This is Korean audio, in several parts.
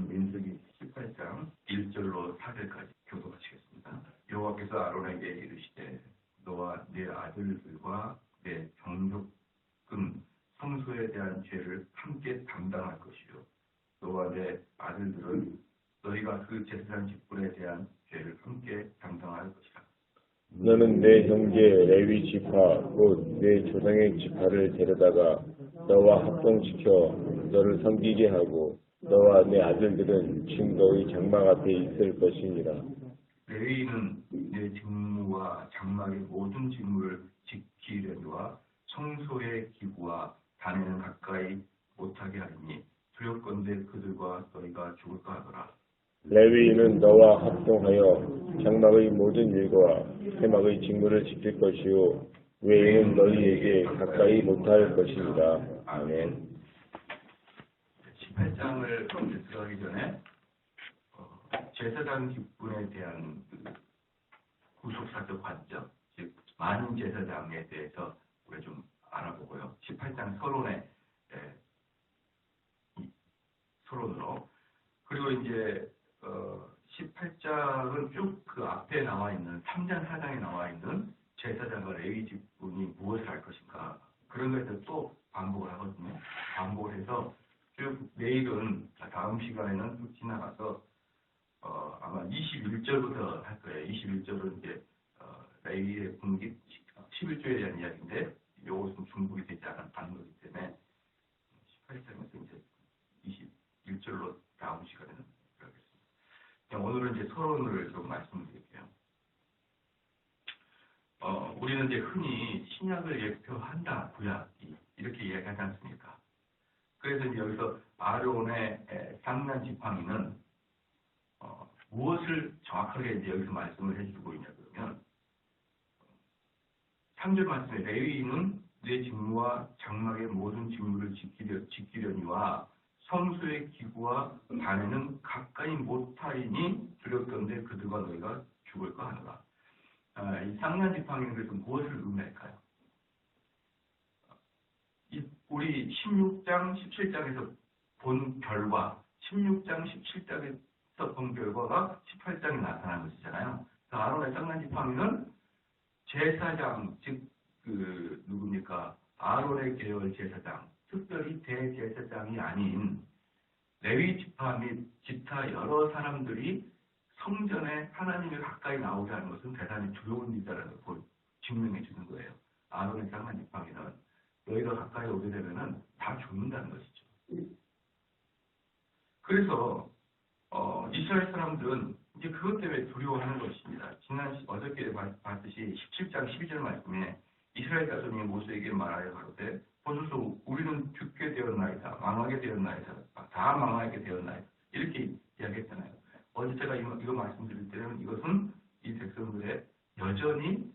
저는 민수기 18장 1절로 4절까지 교독하시겠습니다. 여호와께서 아론에게 이르시되 너와 네 아들들과 내 종족금 성소에 대한 죄를 함께 담당할 것이요 너와 내 아들들은 너희가 그 제사장 직분에 대한 죄를 함께 담당할 것이라. 너는 내 형제 레위 지파 곧 내 조상의 지파를 데려다가 너와 합동시켜 너를 섬기게 하고 너와 내 아들들은 증거의 장막 앞에 있을 것이니라. 레위인은 내 직무와 장막의 모든 직무를 지키려니와 성소의 기구와 단에는 가까이 못하게 하리니 두렵건대 그들과 너희가 죽을까 하더라. 레위인은 너와 합동하여 장막의 모든 일과 회막의 직무를 지킬 것이요 외에는 너희에게 가까이 못할 것이니라. 아멘. 18장을 들어가기 전에 제사장 직분에 대한 구속사적 관점, 즉 만인 제사장에 대해서 우리가 좀 알아보고요. 18장 서론으로 그리고 이제 18장은 쭉 그 앞에 나와 있는 3장 4장에 나와 있는 제사장과 레위 직분이 무엇을 할 것인가 그런 것에 대해서 또 반복을 하거든요. 반복을 해서 쭉 내일은 다음 시간에는 쭉 지나가서 아마 21절부터 할 거예요. 21절은 이제 레위의 분기 11조에 대한 이야기인데 이것은 중복이 되지 않은 거기 때문에 18장에서 이제 21절로 다음 시간에는 들어가겠습니다. 오늘은 이제 서론을 좀 말씀드릴게요. 우리는 이제 흔히 신약을 예표한다, 구약이 이렇게 이야기하지 않습니까? 그래서 이제 여기서 아론의 쌍난 지팡이는 무엇을 정확하게 이제 여기서 말씀을 해주고 있냐 그러면 3절 말씀에 레위인은 내 직무와 장막의 모든 직무를 지키려니와 성소의 기구와 단에는 가까이 못하리니 두렵건대 그들과 너희가 죽을까 하노라. 이 쌍난 지팡이는 그래서 무엇을 의미할까요? 우리 16장, 17장에서 본 결과, 16장, 17장에서 본 결과가 18장에 나타난 것이잖아요. 아론의 쌍난 지팡이는 제사장, 즉 누굽니까? 아론의 계열 제사장, 특별히 대제사장이 아닌 레위 지파 및 기타 여러 사람들이 성전에 하나님을 가까이 나오게 하는 것은 대단히 두려운 일이라는 걸 증명해 주는 거예요. 아론의 쌍난 지팡이는 너희가 가까이 오게 되면은 다 죽는다는 것이죠. 그래서 이스라엘 사람들은 이제 그것 때문에 두려워하는 것입니다. 어저께 봤듯이 17장 12절 말씀에 이스라엘 자손이 모세에게 말하여 가로되 보소서 우리는 죽게 되었나이다, 망하게 되었나이다, 다 망하게 되었나이다 이렇게 이야기했잖아요. 어제 제가 이거 말씀드릴 때는 이것은 이 백성들의 여전히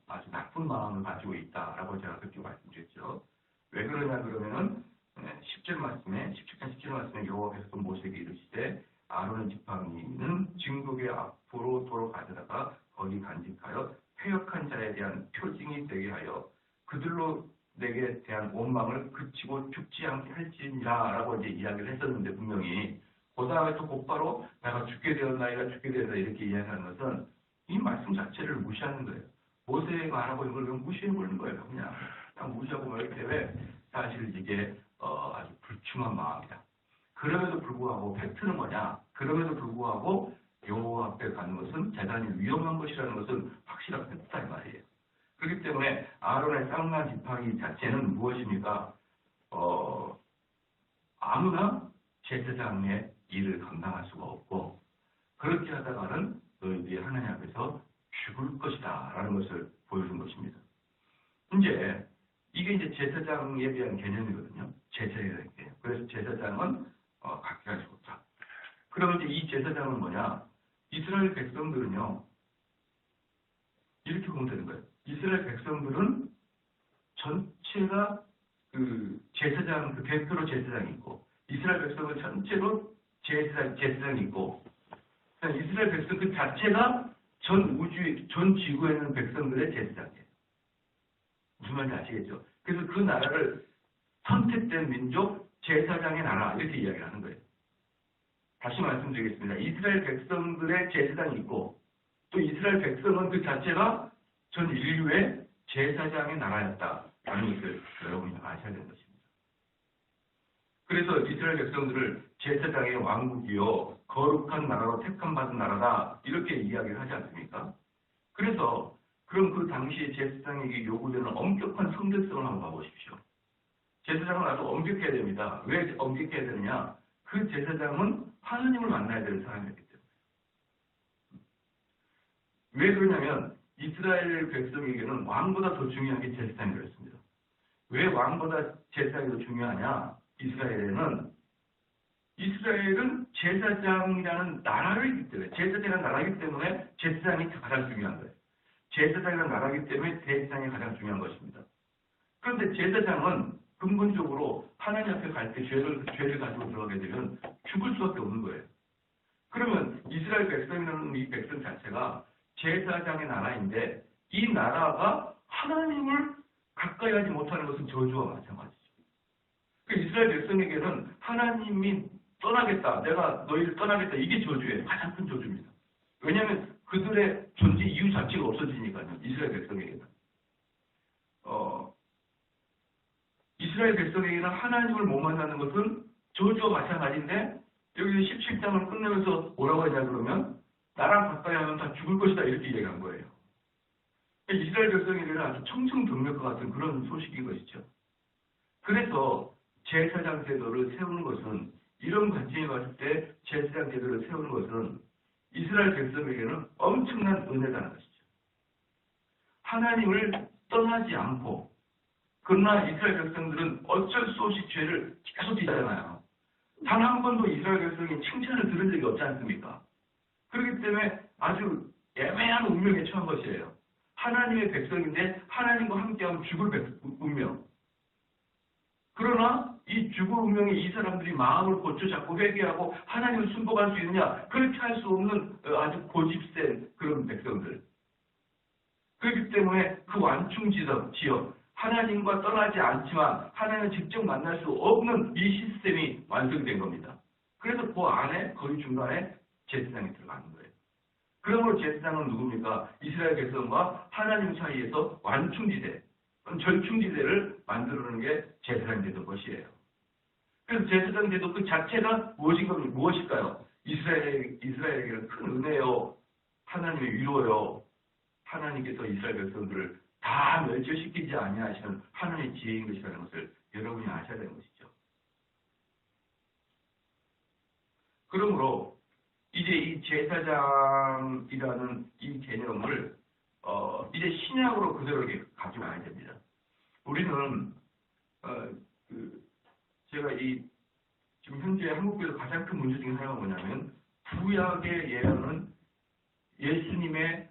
아주 나쁜 마음을 가지고 있다라고 제가 그렇게 말씀드렸죠. 왜 그러냐 그러면은 10절 말씀에 17장 17절 말씀에 여호와께서 모세에게 이르시되 아론의 지팡이는 증거궤 앞으로 도로 가져다가 거기 간직하여 패역한 자에 대한 표징이 되게 하여 그들로 내게 대한 원망을 그치고 죽지 않게 할지니라라고 이제 이야기를 했었는데 분명히 그 다음에 또 곧바로 내가 죽게 되었나이다 이렇게 이야기하는 것은 이 말씀 자체를 무시하는 거예요. 모세가 말하고 있는 걸 그냥 무시해버리는 거예요. 그냥 무시하고 말기 때문에 사실 이게 아주 불충한 마음이다. 그럼에도 불구하고 팩트는 뭐냐? 그럼에도 불구하고 여호와 앞에 가는 것은 대단히 위험한 것이라는 것은 확실한 팩트다 이 말이에요. 그렇기 때문에 아론의 쌍난 지팡이 자체는 무엇입니까? 아무나 제사장의 일을 감당할 수가 없고 그렇게 하다가는 너희들이 하나님 앞에서 죽을 것이다 라는 것을 보여준 것입니다. 이게 이제 제사장에 대한 개념이거든요. 제사장이라는 게. 그래서 제사장은 각기 할 수 없다. 그러면 이제 이 제사장은 뭐냐? 이스라엘 백성들은요. 이렇게 보면 되는 거예요. 이스라엘 백성들은 전체가 그 제사장, 그 대표로 제사장이 있고 이스라엘 백성은 전체로 제사장이 있고 이스라엘 백성 그 자체가 전 지구에 있는 백성들의 제사장이에요. 무슨 말인지 아시겠죠? 그래서 그 나라를 선택된 민족, 제사장의 나라 이렇게 이야기를 하는 거예요. 다시 말씀드리겠습니다. 이스라엘 백성들의 제사장이 있고 또 이스라엘 백성은 그 자체가 전 인류의 제사장의 나라였다라는 것을 여러분이 아셔야 되는 것입니다. 그래서 이스라엘 백성들을 제사장의 왕국이요 거룩한 나라로 택함받은 나라다 이렇게 이야기를 하지 않습니까? 그래서 그럼 그 당시에 제사장에게 요구되는 엄격한 성대성을 한번 봐보십시오. 제사장은 아주 엄격해야 됩니다. 왜 엄격해야 되느냐? 그 제사장은 하나님을 만나야 되는 사람이었기 때문에. 왜 그러냐면 이스라엘 백성에게는 왕보다 더 중요한 게 제사장이 그랬습니다. 왜 왕보다 제사장이 더 중요하냐? 이스라엘은 제사장이라는 나라이기 때문에 제사장이라는 나라이기 때문에 제사장이 가장 중요한 거예요. 제사장이라는 나라이기 때문에 대제사장이 가장 중요한 것입니다. 그런데 제사장은 근본적으로 하나님 앞에 갈 때 죄를 가지고 들어가게 되면 죽을 수밖에 없는 거예요. 그러면 이스라엘 백성이라는 이 백성 자체가 제사장의 나라인데 이 나라가 하나님을 가까이 하지 못하는 것은 저주와 마찬가지죠. 이스라엘 백성에게는 하나님이 떠나겠다, 내가 너희를 떠나겠다, 이게 저주예요. 가장 큰 저주입니다. 왜냐하면 그들의 존재 이유 자체가 없어지니까요. 이스라엘 백성에게는. 이스라엘 백성에게는 하나님을 못 만나는 것은 저주와 마찬가지인데 여기 17장을 끝내면서 뭐라고 하냐 그러면 나랑 가까이 하면 다 죽을 것이다 이렇게 얘기한 거예요. 이스라엘 백성에게는 아주 청청동력과 같은 그런 소식인 것이죠. 그래서 제사장 제도를 세우는 것은 이런 관점에 봤을 때 제사장 제도를 세우는 것은 이스라엘 백성에게는 엄청난 은혜라는 것이죠. 하나님을 떠나지 않고 그러나 이스라엘 백성들은 어쩔 수 없이 죄를 계속 짓잖아요. 단 한 번도 이스라엘 백성이 칭찬을 들은 적이 없지 않습니까? 그렇기 때문에 아주 애매한 운명에 처한 것이에요. 하나님의 백성인데 하나님과 함께하면 죽을 운명. 그러나 이 죽을 운명에 이 사람들이 마음을 고쳐잡고 회개하고 하나님을 순복할 수 있느냐? 그렇게 할 수 없는 아주 고집센 그런 백성들. 그렇기 때문에 그 지역 하나님과 떠나지 않지만 하나님을 직접 만날 수 없는 이 시스템이 완성된 겁니다. 그래서 그 안에 거기 중간에 제사장이 들어가는 거예요. 그러므로 제사장은 누굽니까? 이스라엘 백성과 하나님 사이에서 완충지대, 절충지대를 만들어내는 게 제사장 제도 것이에요. 그래서 제사장 제도 그 자체가 무엇일까요? 이스라엘에게는 큰 은혜요, 하나님의 위로요, 하나님께서 이스라엘 백성들을 다 멸절시키지 아니하시는 하나님의 지혜인 것이라는 것을 여러분이 아셔야 되는 것이죠. 그러므로 이제 이 제사장이라는 이 개념을 이제 신약으로 그대로 이렇게 가져와야 됩니다. 우리는 제가 지금 현재 한국교회에서 가장 큰 문제 중에 하나가 뭐냐면 구약의 예언은 예수님의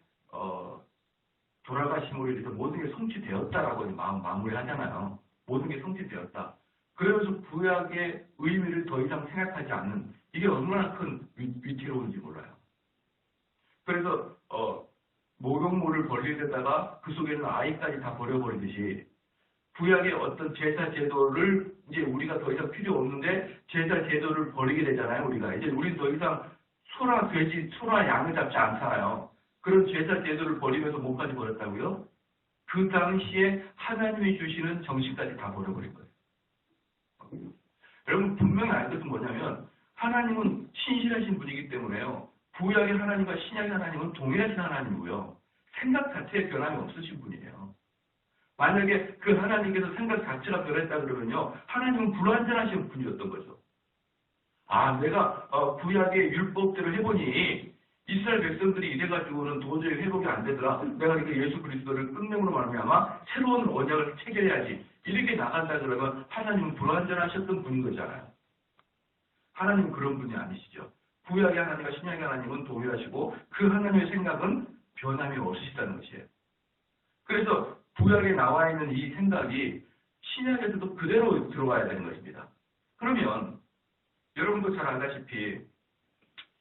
돌아가심으로 인해서 모든 게 성취되었다라고 마무리하잖아요. 모든 게 성취되었다. 그러면서 구약의 의미를 더 이상 생각하지 않는 이게 얼마나 큰 위태로운지 몰라요. 그래서 목욕물을 버리려다가 그 속에 있는 아이까지 다 버려버리듯이 구약의 어떤 제사 제도를 이제 우리가 더 이상 필요 없는데 제사 제도를 버리게 되잖아요. 우리는 더 이상 소나 돼지, 소나 양을 잡지 않잖아요. 그런 제사 제도를 버리면서 뭐까지 버렸다고요? 그 당시에 하나님이 주시는 정신까지 다 버려버린 거예요. 여러분 분명히 알 것은 뭐냐면 하나님은 신실하신 분이기 때문에요. 구약의 하나님과 신약의 하나님은 동일하신 하나님이고요. 생각 자체에 변함이 없으신 분이에요. 만약에 그 하나님께서 생각 자체가 변했다 그러면요. 하나님은 불완전하신 분이었던 거죠. 내가 구약의 율법대로 해보니 이스라엘 백성들이 이래가지고는 도저히 회복이 안 되더라. 내가 이렇게 예수 그리스도를 끝내므로 말미암아 새로운 언약을 체결해야지. 이렇게 나간다 그러면 하나님은 불완전하셨던 분인 거잖아요. 하나님은 그런 분이 아니시죠. 구약의 하나님과 신약의 하나님은 동일하시고 그 하나님의 생각은 변함이 없으시다는 것이에요. 그래서 구약에 나와 있는 이 생각이 신약에서도 그대로 들어와야 되는 것입니다. 그러면 여러분도 잘 알다시피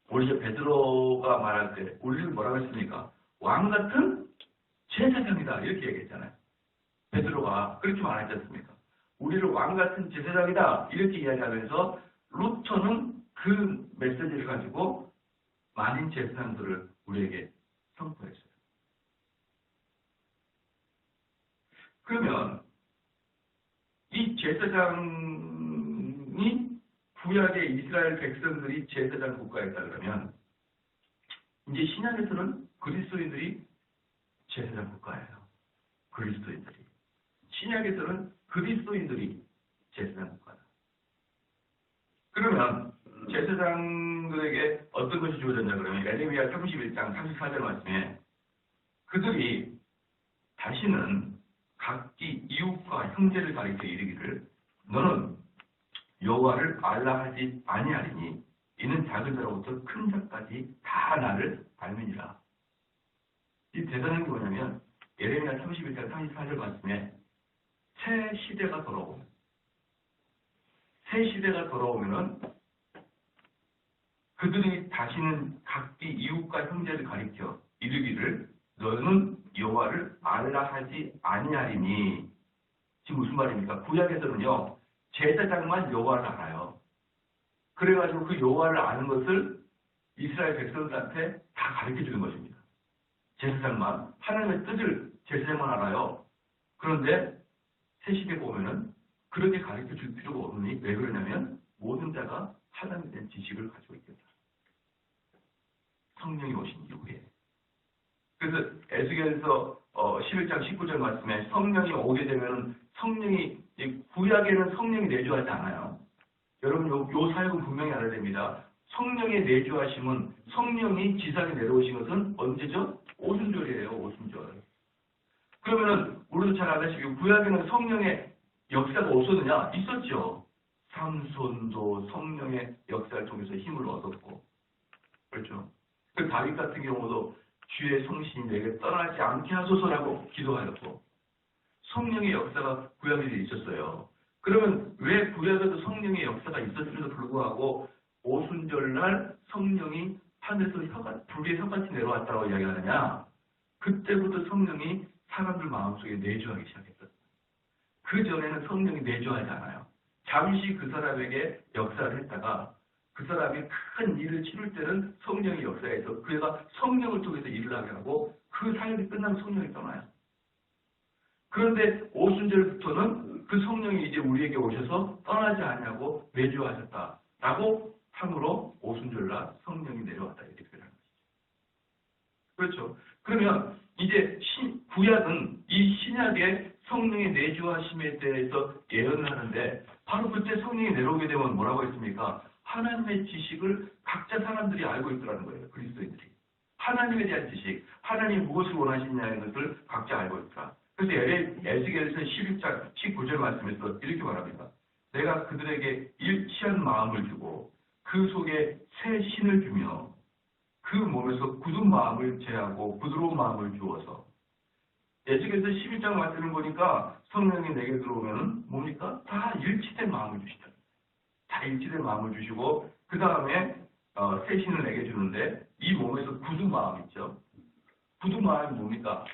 우리 베드로가 말할 때 우리는 뭐라고 했습니까? 왕 같은 제사장이다 이렇게 얘기했잖아요. 베드로가 그렇게 말하지 않습니까? 우리를 왕 같은 제사장이다 이렇게 이야기하면서 루터는 그 메시지를 가지고 많은 제사장들을 우리에게 선포했어요. 그러면 이 제사장이 구약의 이스라엘 백성들이 제사장 국가였다 그러면 이제 신약에서는 그리스도인들이 제사장 국가예요. 그리스도인들이. 신약에서는 그리스도인들이 제사장 국가다. 그러면 제사장들에게 어떤 것이 주어졌냐 그러면 에레미야 31장 34절 말씀에 그들이 다시는 각기 이웃과 형제를 가리켜 이르기를 너는 여호와를 알라 하지 아니하리니 이는 작은 자로부터 큰 자까지 다 나를 알미니라. 이 대단한 게 뭐냐면 예레미야 31장 34절 말씀에 새 시대가 돌아오면은 그들이 다시는 각기 이웃과 형제를 가리켜 이르기를 너는 여호와를 알라 하지 아니하리니. 지금 무슨 말입니까? 구약에서는요 제사장만 여호와를 알아요. 그래가지고 그 여호와를 아는 것을 이스라엘 백성들한테 다 가르쳐 주는 것입니다. 제사장만 하나님의 뜻을 제사장만 알아요. 그런데 새 시대에 보면은 그렇게 가르쳐 줄 필요가 없으니 왜 그러냐면 모든 자가 하나님에 대한 지식을 가지고 있겠다. 성령이 오신 이후에. 그래서 에스겔서 11장 19절 말씀에 성령이 오게 되면 성령이 구약에는 성령이 내주하지 않아요. 여러분 요 사역은 분명히 알아야 됩니다. 성령의 내주하심은 성령이 지상에 내려오신 것은 언제죠? 오순절이에요. 오순절. 그러면은 우리도 잘 아다시피 구약에는 성령의 역사가 없었느냐? 있었죠. 삼손도 성령의 역사를 통해서 힘을 얻었고 그렇죠. 그 다윗 같은 경우도 주의 성신이 내게 떠나지 않게 하소서라고 기도하였고 성령의 역사가 구약에 있었어요. 그러면 왜 구약에도 성령의 역사가 있었음에도 불구하고 오순절날 성령이 하늘에서 불의 혀같이 내려왔다고 이야기하느냐? 그때부터 성령이 사람들 마음속에 내주하기 시작했어요. 그 전에는 성령이 내주하지 않아요. 잠시 그 사람에게 역사를 했다가 그 사람이 큰 일을 치룰 때는 성령의 역사에서 그가 성령을 통해서 일을 하게 하고 그 사역이 끝나면 성령이 떠나요. 그런데 오순절부터는 그 성령이 이제 우리에게 오셔서 떠나지 않냐고 내주하셨다라고 함으로 오순절날 성령이 내려왔다 이렇게 표현하는 것이죠. 그렇죠. 그러면 이제 구약은 이 신약의 성령의 내주하심에 대해서 예언을 하는데 바로 그때 성령이 내려오게 되면 뭐라고 했습니까? 하나님의 지식을 각자 사람들이 알고 있더라는 거예요. 그리스도인들이. 하나님에 대한 지식, 하나님이 무엇을 원하시냐는 것을 각자 알고 있더라. 그래서 에스겔서 11장 19절 말씀에서 이렇게 말합니다. 내가 그들에게 일치한 마음을 주고 그 속에 새 신을 주며 그 몸에서 굳은 마음을 제하고 부드러운 마음을 주어서 에스겔서 11장 말씀을 보니까 성령이 내게 들어오면 뭡니까? 다 일치된 마음을 주시다. 다 일치된 마음을 주시고 그 다음에 새 신을 내게 주는데 이 몸에서 굳은 마음 있죠. 굳은 마음이 뭡니까?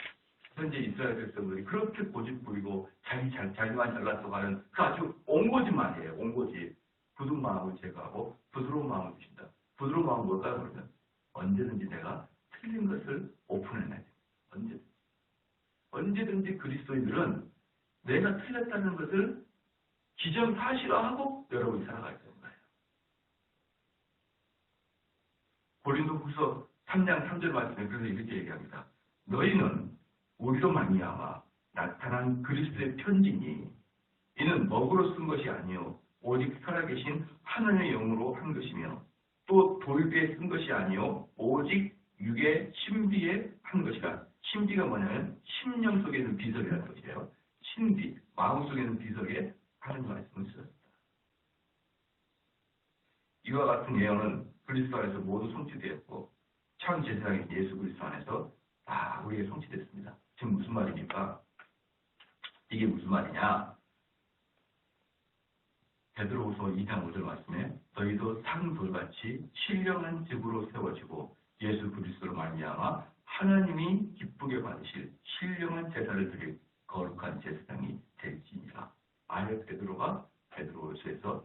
현재 이스라엘 백성들이 그렇게 고집 부리고 자기만 잘났어 가는 그 아주 옹고집 말이에요. 옹고집. 굳은 마음을 제거하고 부드러운 마음을 주신다. 부드러운 마음은 뭘까요? 그러면 언제든지 내가 틀린 것을 오픈해내야 돼. 언제든지 그리스도인들은 내가 틀렸다는 것을 기정사실화하고 여러분이 살아가야 되는 거예요. 고린도후서 3장 3절 말씀에 그래서 이렇게 얘기합니다. 너희는 우리로 말미암아 나타난 그리스도의 편지니 이는 먹으로 쓴 것이 아니요 오직 살아계신 하나님의 영으로 한 것이며 또 돌비에 쓴 것이 아니요 오직 육의 신비에 한 것이라. 신비가 뭐냐면 심령 속에 있는 비석이라는 것이에요. 신비, 마음 속에 있는 비석에 하는 말씀을 쓰셨다. 이와 같은 예언은 그리스도 안에서 모두 성취되었고 참 제사장인 예수 그리스도 안에서 다 우리에게 성취됐습니다. 지금 무슨 말입니까? 이게 무슨 말이냐? 베드로후서 2장 5절 말씀에 너희도 상돌같이 신령한 집으로 세워지고 예수 그리스도로 말미암아 하나님이 기쁘게 받으실 신령한 제사를 드릴 거룩한 제사장이 될지니라. 아예 베드로가 베드로후서에서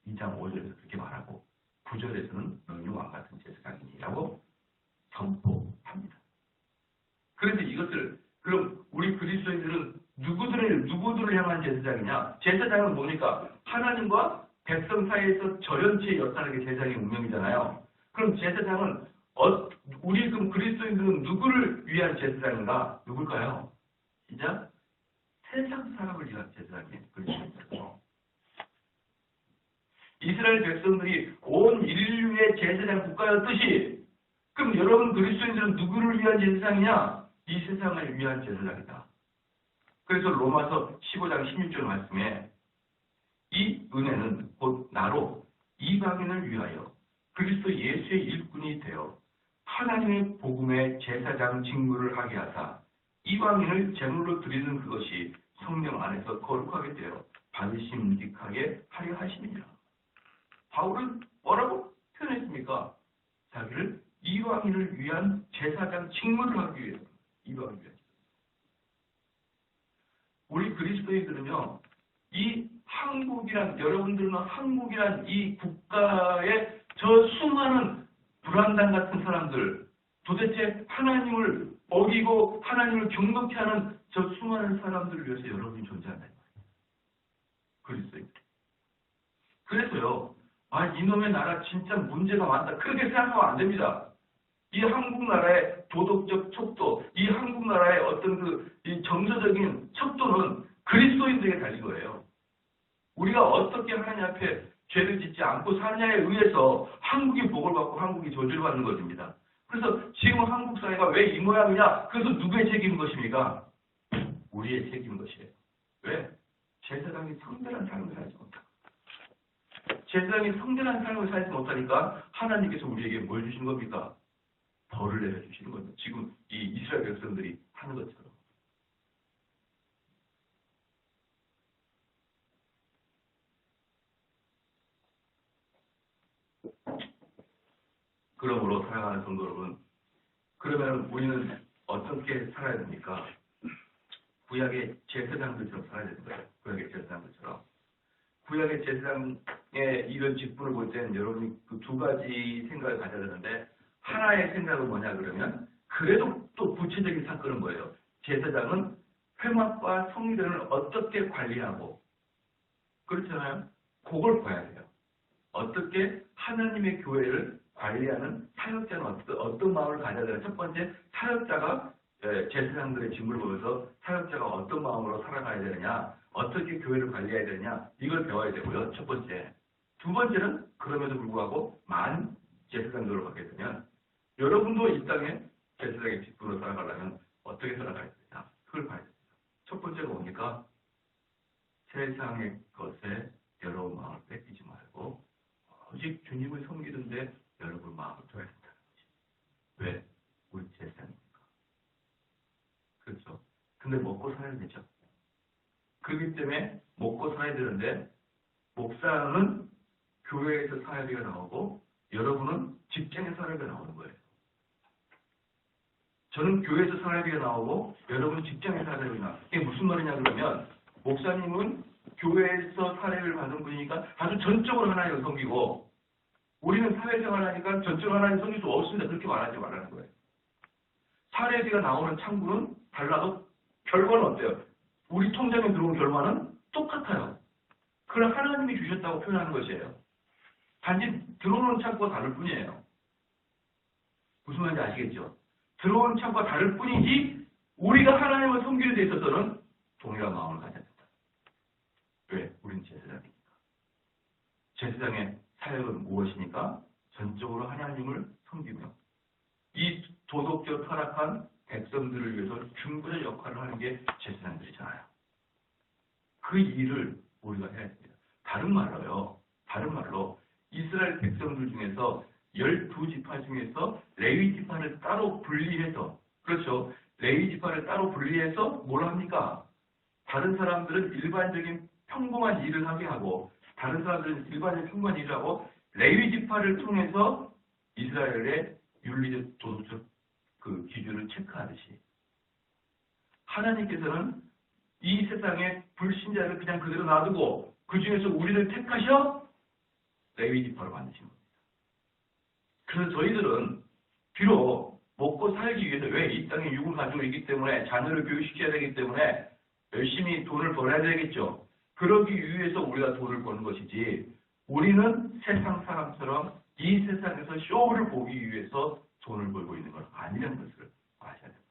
2장 5절에서 그렇게 말하고 9절에서는 너희는 왕 같은 제사장이라고 선포합니다. 그런데 이것을 그럼 우리 그리스도인들은 누구들을 향한 제사장이냐? 제사장은 뭡니까? 하나님과 백성 사이에서 절연체의 역사하는 게 제사장의 운명이잖아요. 그럼 제사장은 우리 그럼 그리스도인들은 누구를 위한 제사장인가? 누굴까요? 진짜 세상 사람을 위한 제사장이에요. 그리스도인들은. 이스라엘 백성들이 온 인류의 제사장 국가였듯이 그럼 여러분 그리스도인들은 누구를 위한 제사장이냐? 이 세상을 위한 제사장이다. 그래서 로마서 15장 16절 말씀에 이 은혜는 곧 나로 이방인을 위하여 그리스도 예수의 일꾼이 되어 하나님의 복음의 제사장 직무를 하게 하사 이방인을 제물로 드리는 그것이 성령 안에서 거룩하게 되어 반심직하게 하려 하심이니라. 바울은 뭐라고 표현했습니까? 자기를 이방인을 위한 제사장 직무를 하기 위해서 이방인을 위한 우리 그리스도인들은요, 이 여러분들은 한국이란 이 국가의 저 수많은 불안당 같은 사람들, 도대체 하나님을 어기고 하나님을 경넉히 하는 저 수많은 사람들을 위해서 여러분이 존재한다. 그리스도인들. 그래서요, 이놈의 나라 진짜 문제가 많다. 그렇게 생각하면 안 됩니다. 이 한국 나라의 도덕적 척도, 이 한국 나라의 어떤 이 정서적인 척도는 그리스도인들에게 달린 거예요. 우리가 어떻게 하나님 앞에 죄를 짓지 않고 사냐에 의해서 한국이 복을 받고 한국이 저주를 받는 것입니다. 그래서 지금 한국 사회가 왜 이 모양이냐? 그래서 누구의 책임인 것입니까? 우리의 책임인 것이에요. 왜? 제사장이 성결한 삶을 살지 못하고. 제사장이 성결한 삶을 살지 못하니까 하나님께서 우리에게 뭘 주신 겁니까? 벌을 내려주시는 거죠. 지금 이 이스라엘 백성들이 하는 것처럼. 그러므로 사랑하는 성도 여러분, 그러면 우리는 어떻게 살아야 됩니까? 구약의 제사장들처럼 살아야 되는 거예요. 구약의 제사장들처럼. 구약의 제사장의 이런 직분을 볼 때는 여러분이 그 두 가지 생각을 가져야 되는데, 하나의 생각은 뭐냐 그러면 그래도 또 구체적인 사건은 뭐예요? 제사장은 회막과 성전을 어떻게 관리하고 그렇잖아요. 그걸 봐야 돼요. 어떻게 하나님의 교회를 관리하는 사역자는 어떤 마음을 가져야 되나. 첫 번째, 사역자가 제사장들의 직무를 보면서 사역자가 어떤 마음으로 살아가야 되느냐, 어떻게 교회를 관리해야 되느냐, 이걸 배워야 되고요. 첫 번째. 두 번째는 그럼에도 불구하고 만 제사장들로 가게 되면 여러분도 이 땅에 제사장의 직분으로 살아가려면 어떻게 살아가야 되냐, 그걸 봐야 됩니다. 첫 번째가 뭡니까? 세상의 것에 여러분 마음을 뺏기지 말고 오직 주님을 섬기는데 여러분 마음을 둬야 된다는 거지. 왜? 우리 제사장이니까. 그렇죠? 근데 먹고 살아야 되죠. 그렇기 때문에 먹고 살아야 되는데 목사는 교회에서 사회비가 나오고 여러분은 직장에서 사회비가 나오는 거예요. 저는 교회에서 사회비가 나오고 여러분은 직장에서 사회비가 나와요. 이게 무슨 말이냐 그러면 목사님은 교회에서 사례를 받은 분이니까 아주 전적으로 하나님을 섬기고 우리는 사회생활을 하니까 전적으로 하나님 섬길 수 없습니다. 그렇게 말하지 말라는 거예요. 사례비가 나오는 창구는 달라도 결과는 어때요? 우리 통장에 들어온 결과는 똑같아요. 그걸 하나님이 주셨다고 표현하는 것이에요. 단지 들어오는 창구가 다를 뿐이에요. 무슨 말인지 아시겠죠? 들어오는 창구가 다를 뿐이지 우리가 하나님을 섬기는 데 있어서는 동일한 마음을 가져야 된다. 왜? 우린 제사장이니까. 제사장의 사역은 무엇이니까? 전적으로 하나님을 섬기며 이 도덕적 타락한 백성들을 위해서 중보의 역할을 하는 게 제사장들이잖아요. 그 일을 우리가 해야 됩니다. 다른 말로 이스라엘 백성들 중에서 12지파 중에서 레위 지파를 따로 분리해서, 그렇죠, 레위 지파를 따로 분리해서 뭘 합니까? 다른 사람들은 일반적인 평범한 일을 하게 하고 다른 사람들은 일반적인 평범한 일을 하고 레위 지파를 통해서 이스라엘의 윤리적 도덕적 그 기준을 체크하듯이 하나님께서는 이 세상의 불신자를 그냥 그대로 놔두고 그 중에서 우리를 택하셔 레위 지파로 만드신 겁니다. 그래서 저희들은 비록 먹고 살기 위해서 왜 이 땅에 육을 가지고 있기 때문에 자녀를 교육시켜야 되기 때문에 열심히 돈을 벌어야 되겠죠. 그러기 위해서 우리가 돈을 버는 것이지 우리는 세상 사람처럼 이 세상에서 쇼를 보기 위해서 돈을 벌고 있는 건 아니라는 것을 아셔야 됩니다.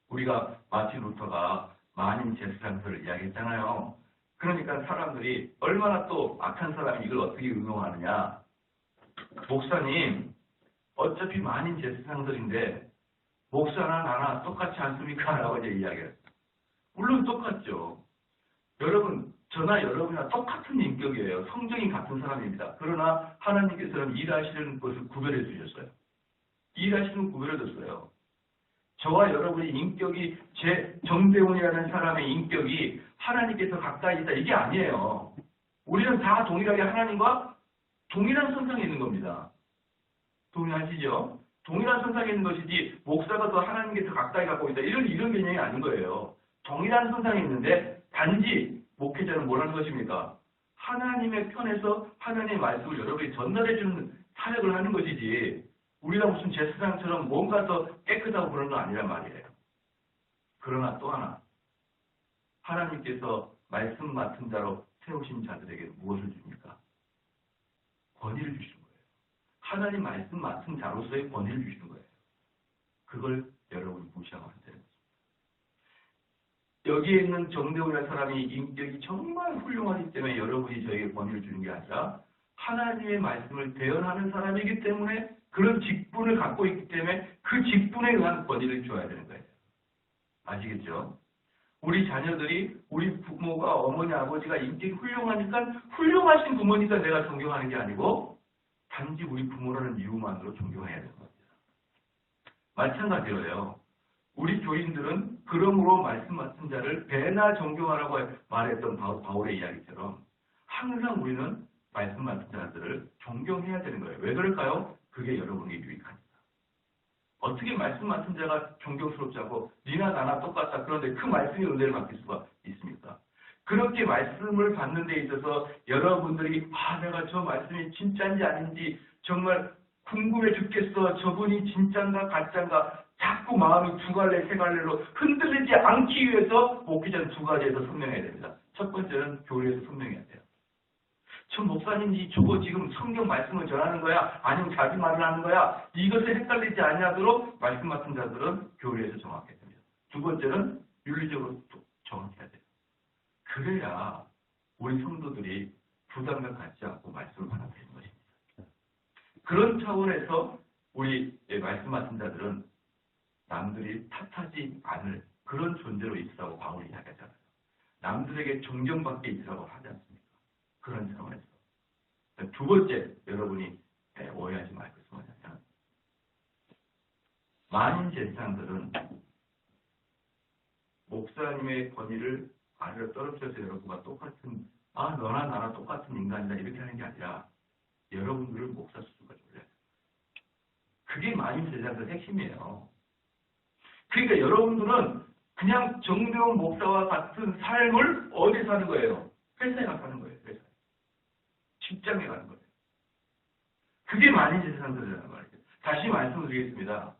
우리가 마틴 루터가 만인 제사장들을 이야기했잖아요. 그러니까 사람들이 얼마나 또 악한 사람이 이걸 어떻게 응용하느냐. 목사님, 어차피 만인 제사장들인데 목사나 나나 똑같지 않습니까? 라고 이제 이야기를. 물론 똑같죠. 여러분, 저나 여러분이나 똑같은 인격이에요. 성정이 같은 사람입니다. 그러나 하나님께서는 일하시는 것을 구별해 주셨어요. 일하시는 구별해 줬어요. 저와 여러분의 인격이 제 정대훈이라는 사람의 인격이 하나님께서 가까이 있다. 이게 아니에요. 우리는 다 동일하게 하나님과 동일한 선상에 있는 겁니다. 동의하시죠? 동일한 선상에 있는 것이지 목사가 더 하나님께서 가까이 갖고 있다. 이런 개념이 아닌 거예요. 동일한 선상에 있는데 단지 목회자는 뭘 하는 것입니까? 하나님의 편에서 하나님의 말씀을 여러분이 전달해 주는 사역을 하는 것이지 우리가 무슨 제사장처럼 뭔가 더 깨끗하고 그런 건 아니란 말이에요. 그러나 또 하나 하나님께서 말씀 맡은 자로 세우신 자들에게 무엇을 줍니까? 권위를 주시는 거예요. 하나님 말씀 맡은 자로서의 권위를 주시는 거예요. 그걸 여러분이 무시하면 안 되는 것입니다. 여기에 있는 정대훈이라는 사람이 인격이 정말 훌륭하기 때문에 여러분이 저에게 권위를 주는 게 아니라 하나님의 말씀을 대언하는 사람이기 때문에 그런 직분을 갖고 있기 때문에 그 직분에 의한 권위를 줘야 되는 거예요. 아시겠죠? 우리 자녀들이 우리 부모가 어머니 아버지가 인격이 훌륭하니까 훌륭하신 부모니까 내가 존경하는 게 아니고 단지 우리 부모라는 이유만으로 존경해야 되는 겁니다. 마찬가지로요. 우리 교인들은 그러므로 말씀 맡은 자를 배나 존경하라고 말했던 바울의 이야기처럼 항상 우리는 말씀 맡은 자들을 존경해야 되는 거예요. 왜 그럴까요? 그게 여러분에게 유익합니다. 어떻게 말씀 맡은 자가 존경스럽지 않고 니나 나나 똑같다. 그런데 그 말씀이 은혜를 맡길 수가 있습니까? 그렇게 말씀을 받는 데 있어서 여러분들이 내가 저 말씀이 진짜인지 아닌지 정말 궁금해 죽겠어. 저분이 진짜인가 가짜인가 자꾸 마음이 두 갈래 세 갈래로 흔들리지 않기 위해서 목회자는 두 가지에서 선명해야 됩니다. 첫 번째는 교리에서 선명해야 돼요. 저 목사님이 저거 지금 성경 말씀을 전하는 거야? 아니면 자기 말을 하는 거야? 이것에 헷갈리지 않도록 말씀 맡은 자들은 교리에서 정확해야 됩니다. 두 번째는 윤리적으로 정확해야 돼요. 그래야 우리 성도들이 부담감 갖지 않고 말씀을 받아들이는 것입니다. 그런 차원에서 우리 말씀 맡은 자들은 남들이 탓하지 않을 그런 존재로 있으라고 바울이 이야기하잖아요. 남들에게 존경받게 있으라고 하지 않습니까? 그런 차원에서. 두 번째, 여러분이 오해하지 말 것은 뭐냐면 만인 제사장들은 목사님의 권위를 아래로 떨어뜨려서 여러분과 똑같은 너나 나나 똑같은 인간이다 이렇게 하는 게 아니라 여러분들을 목사 수준까지 올려야 돼요. 그게 만인 제사장들의 핵심이에요. 그러니까 여러분들은 그냥 정대훈 목사와 같은 삶을 어디서 하는 거예요? 회사에 가서 하는 거예요. 회사에. 직장에 가는 거예요. 그게 만인 제사장들이라는 말이에요. 다시 말씀드리겠습니다.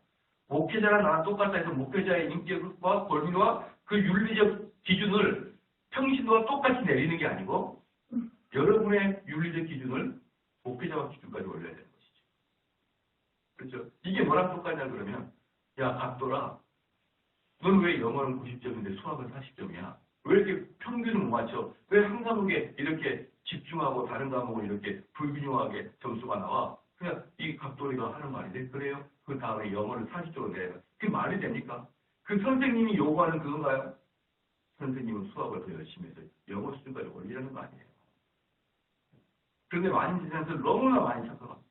목회자랑 나랑 똑같다 해서 목회자의 인격과 권위와 그 윤리적 기준을 평신도와 똑같이 내리는 게 아니고 여러분의 윤리적 기준을 목회자와 기준까지 올려야 되는 것이죠. 그렇죠? 이게 뭐랑 똑같냐 그러면 야 각도라 넌 왜 영어는 90점인데 수학은 40점이야? 왜 이렇게 평균을 못 맞춰? 왜 한 과목에 이렇게 집중하고 다른 과목은 이렇게 불균형하게 점수가 나와? 그냥 이 각도리가 하는 말인데 그래요? 그 다음에 영어를 40점으로 내려. 그게 말이 됩니까? 그 선생님이 요구하는 그건가요? 선생님은 수학을 더 열심히 해서 영어 수준까지 올리라는 거 아니에요. 그런데 많은 세상에서 너무나 많이 착각합니다.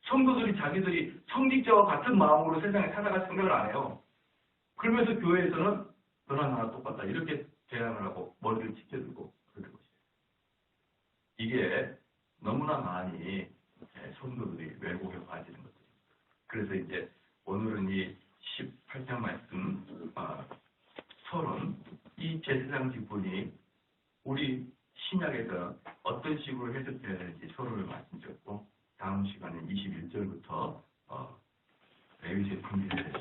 성도들이 자기들이 성직자와 같은 마음으로 세상에 살아갈 생각을 안 해요. 그러면서 교회에서는 너나 나나 똑같다 이렇게 제안을 하고 머리를 지켜들고 그러는 것이에요. 이게 너무나 많이 성도들이 왜곡에 빠지는 것입니다. 그래서 이제 오늘은 이 18장 말씀 서론 이 제사장 직분이 우리 신약에서 어떤 식으로 해석되어야 되는지 서론을 말씀드렸고 다음 시간에 22절부터 레위기의 분기를